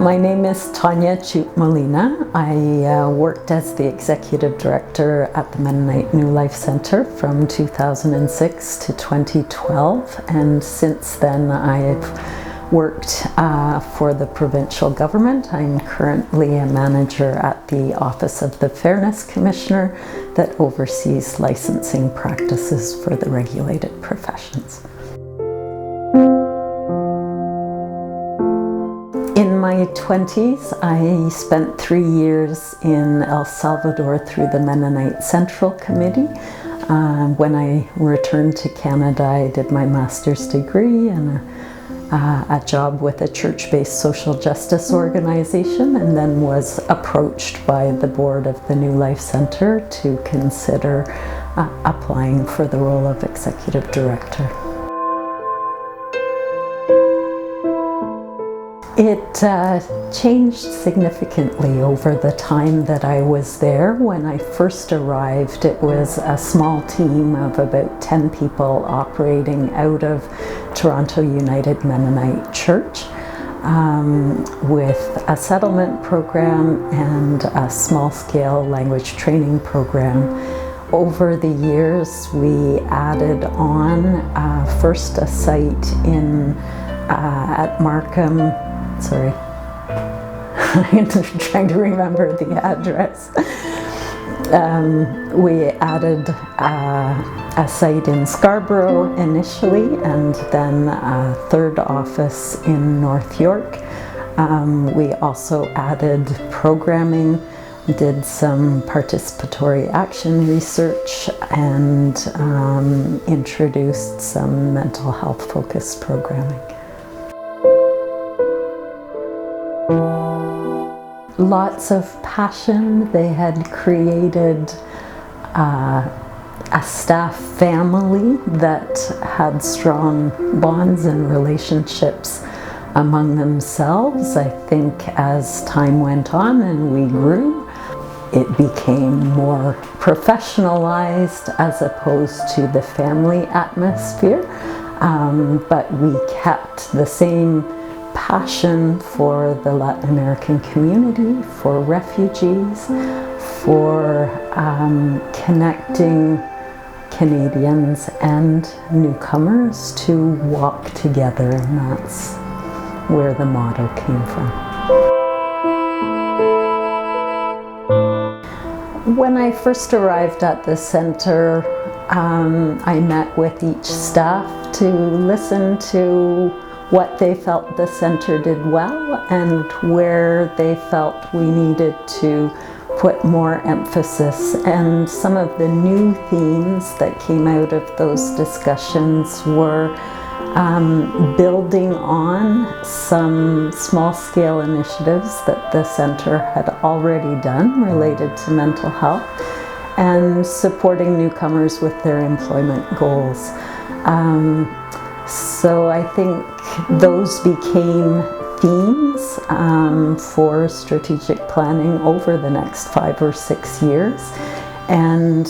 My name is Tanya Chute-Molina. I worked as the Executive Director at the Mennonite New Life Center from 2006 to 2012, and since then I've worked for the provincial government. I'm currently a manager at the Office of the Fairness Commissioner that oversees licensing practices for the regulated professions. In my 20s, I spent 3 years in El Salvador through the Mennonite Central Committee. When I returned to Canada, I did my master's degree and a job with a church-based social justice organization, and then was approached by the board of the New Life Center to consider applying for the role of Executive Director. It changed significantly over the time that I was there. When I first arrived, it was a small team of about 10 people operating out of Toronto United Mennonite Church with a settlement program and a small-scale language training program. Over the years, we added on first a site at Markham. Sorry, I'm trying to remember the address. We added a site in Scarborough initially, and then a third office in North York. We also added programming, did some participatory action research, and introduced some mental health focused programming. Lots of passion. They had created a staff family that had strong bonds and relationships among themselves. I think as time went on and we grew, it became more professionalized as opposed to the family atmosphere, but we kept the same passion for the Latin American community, for refugees, for connecting Canadians and newcomers to walk together, and that's where the motto came from. When I first arrived at the center, I met with each staff to listen to what they felt the center did well and where they felt we needed to put more emphasis. And some of the new themes that came out of those discussions were building on some small-scale initiatives that the center had already done related to mental health, and supporting newcomers with their employment goals. So I think those became themes for strategic planning over the next 5 or 6 years. And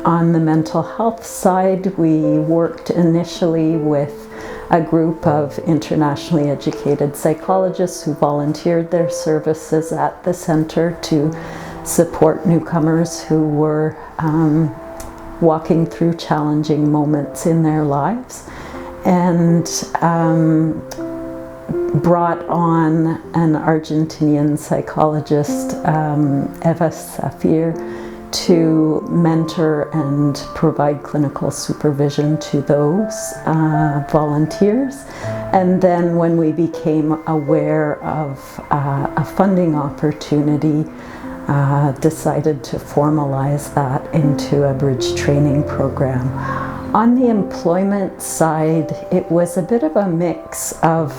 on the mental health side, we worked initially with a group of internationally educated psychologists who volunteered their services at the center to support newcomers who were walking through challenging moments in their lives, and brought on an Argentinian psychologist, Eva Safir, to mentor and provide clinical supervision to those volunteers. And then when we became aware of a funding opportunity, decided to formalize that into a bridge training program. On the employment side, it was a bit of a mix of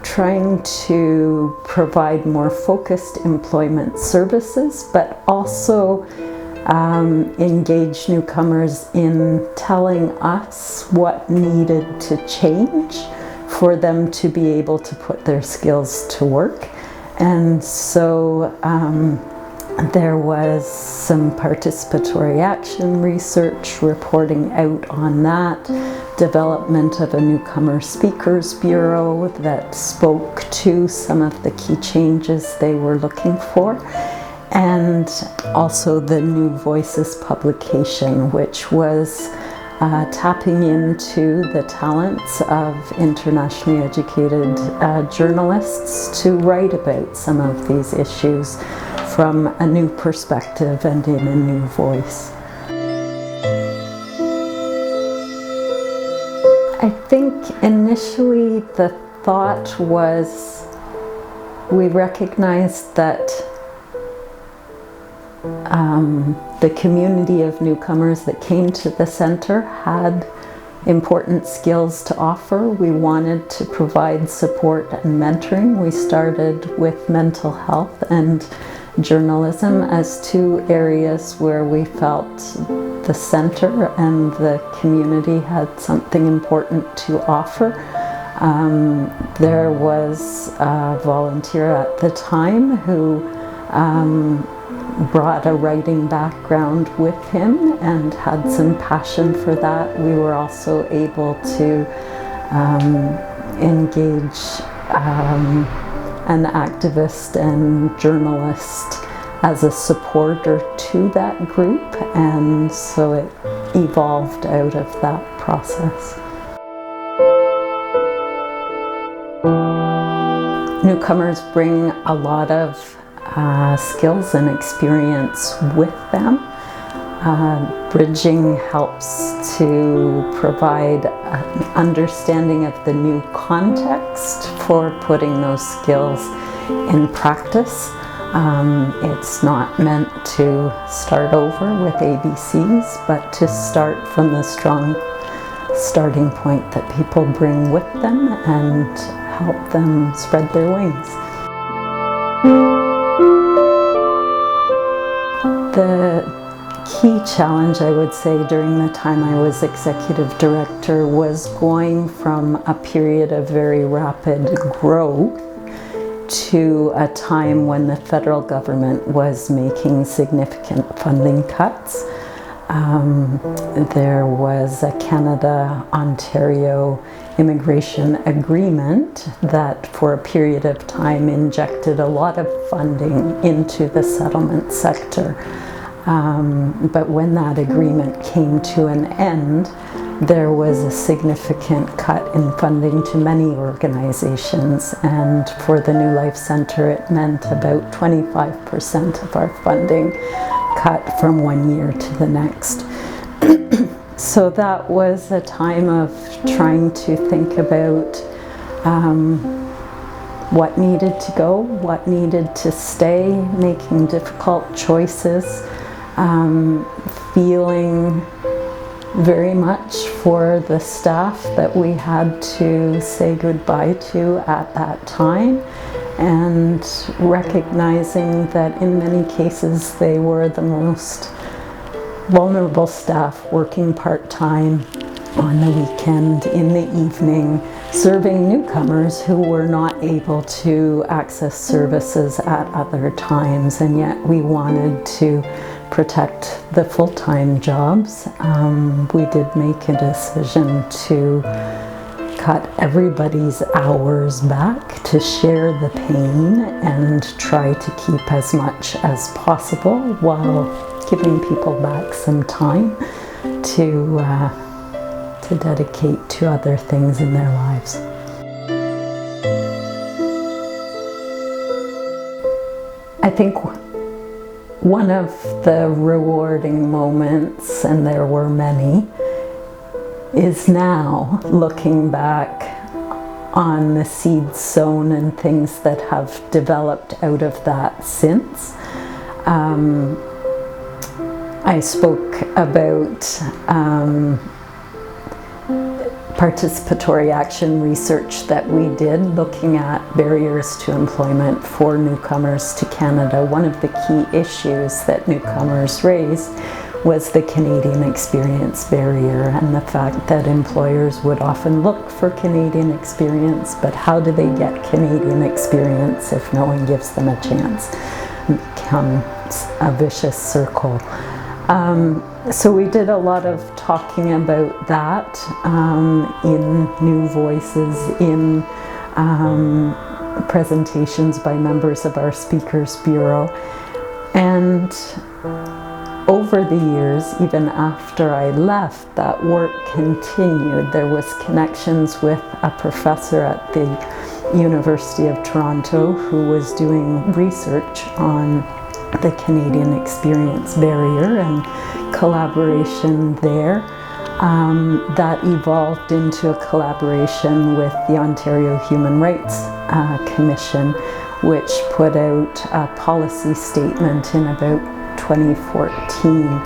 trying to provide more focused employment services, but also engage newcomers in telling us what needed to change for them to be able to put their skills to work. And so There was some participatory action research reporting out on that, development of a newcomer speakers bureau that spoke to some of the key changes they were looking for, and also the New Voices publication, which was tapping into the talents of internationally educated journalists to write about some of these issues from a new perspective and in a new voice. I think initially the thought was we recognized that the community of newcomers that came to the center had important skills to offer. We wanted to provide support and mentoring. We started with mental health and journalism as two areas where we felt the center and the community had something important to offer. There was a volunteer at the time who brought a writing background with him and had some passion for that. We were also able to engage an activist and journalist as a supporter to that group, and so it evolved out of that process. Newcomers bring a lot of skills and experience with them. Bridging helps to provide an understanding of the new context for putting those skills in practice. It's not meant to start over with ABCs, but to start from the strong starting point that people bring with them and help them spread their wings. The key challenge, I would say, during the time I was executive director was going from a period of very rapid growth to a time when the federal government was making significant funding cuts. There was a Canada-Ontario immigration agreement that for a period of time injected a lot of funding into the settlement sector. But when that agreement came to an end, there was a significant cut in funding to many organizations, and for the New Life Center it meant about 25% of our funding cut from one year to the next. So that was a time of trying to think about what needed to go, what needed to stay, making difficult choices, feeling very much for the staff that we had to say goodbye to at that time, and recognizing that in many cases they were the most vulnerable staff, working part-time on the weekend, in the evening, serving newcomers who were not able to access services at other times, and yet we wanted to protect the full-time jobs. We did make a decision to cut everybody's hours back to share the pain and try to keep as much as possible while giving people back some time to dedicate to other things in their lives. I think one of the rewarding moments, and there were many, is now looking back on the seeds sown and things that have developed out of that since. I spoke about participatory action research that we did looking at barriers to employment for newcomers to Canada. One of the key issues that newcomers raised was the Canadian experience barrier, and the fact that employers would often look for Canadian experience, but how do they get Canadian experience if no one gives them a chance? becomes a vicious circle. So we did a lot of talking about that in New Voices, in presentations by members of our Speakers Bureau. And over the years, even after I left, that work continued. There was connections with a professor at the University of Toronto who was doing research on the Canadian experience barrier, and collaboration there. That evolved into a collaboration with the Ontario Human Rights Commission, which put out a policy statement in about 2014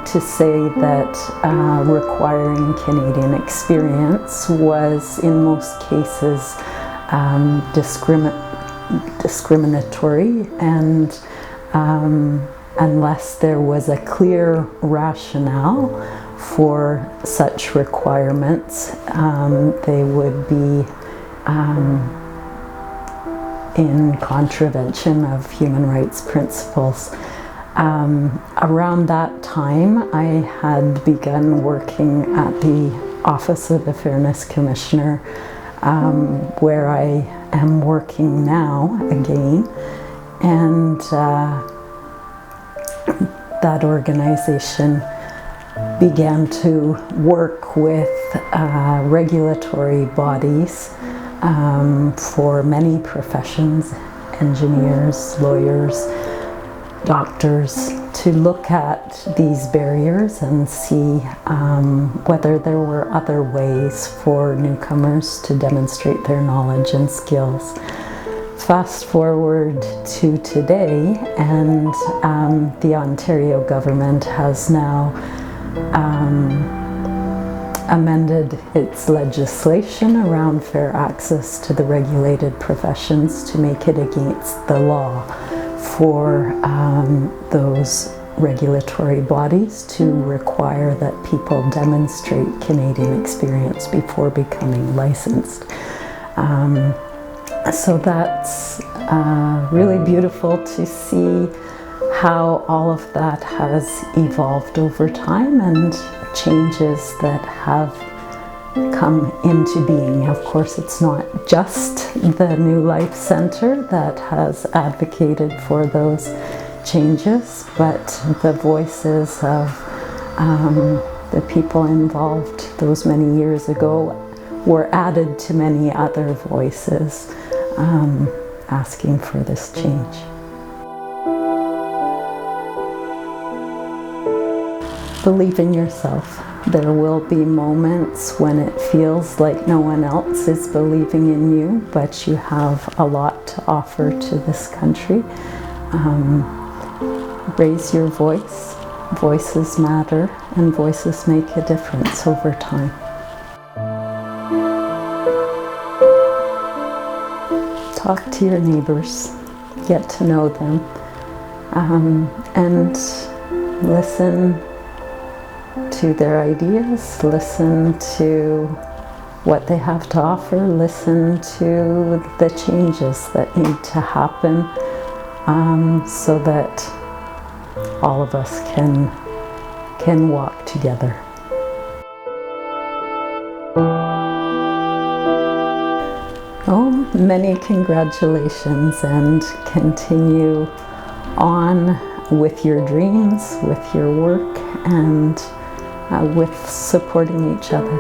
to say that requiring Canadian experience was in most cases discriminatory, and unless there was a clear rationale for such requirements, they would be in contravention of human rights principles. Around that time, I had begun working at the Office of the Fairness Commissioner, where I am working now again, and that organization began to work with regulatory bodies for many professions, engineers, lawyers, doctors, to look at these barriers and see whether there were other ways for newcomers to demonstrate their knowledge and skills. Fast forward to today, and the Ontario government has now amended its legislation around fair access to the regulated professions to make it against the law for those regulatory bodies to require that people demonstrate Canadian experience before becoming licensed. So that's really beautiful to see how all of that has evolved over time, and changes that have come into being. Of course, it's not just the New Life Centre that has advocated for those changes, but the voices of the people involved those many years ago were added to many other voices asking for this change. Believe in yourself. There will be moments when it feels like no one else is believing in you, but you have a lot to offer to this country. Raise your voice. Voices matter, and voices make a difference over time. Talk to your neighbors, get to know them, and listen to their ideas, listen to what they have to offer, listen to the changes that need to happen so that all of us can walk together. Oh, many congratulations, and continue on with your dreams, with your work, and with supporting each other.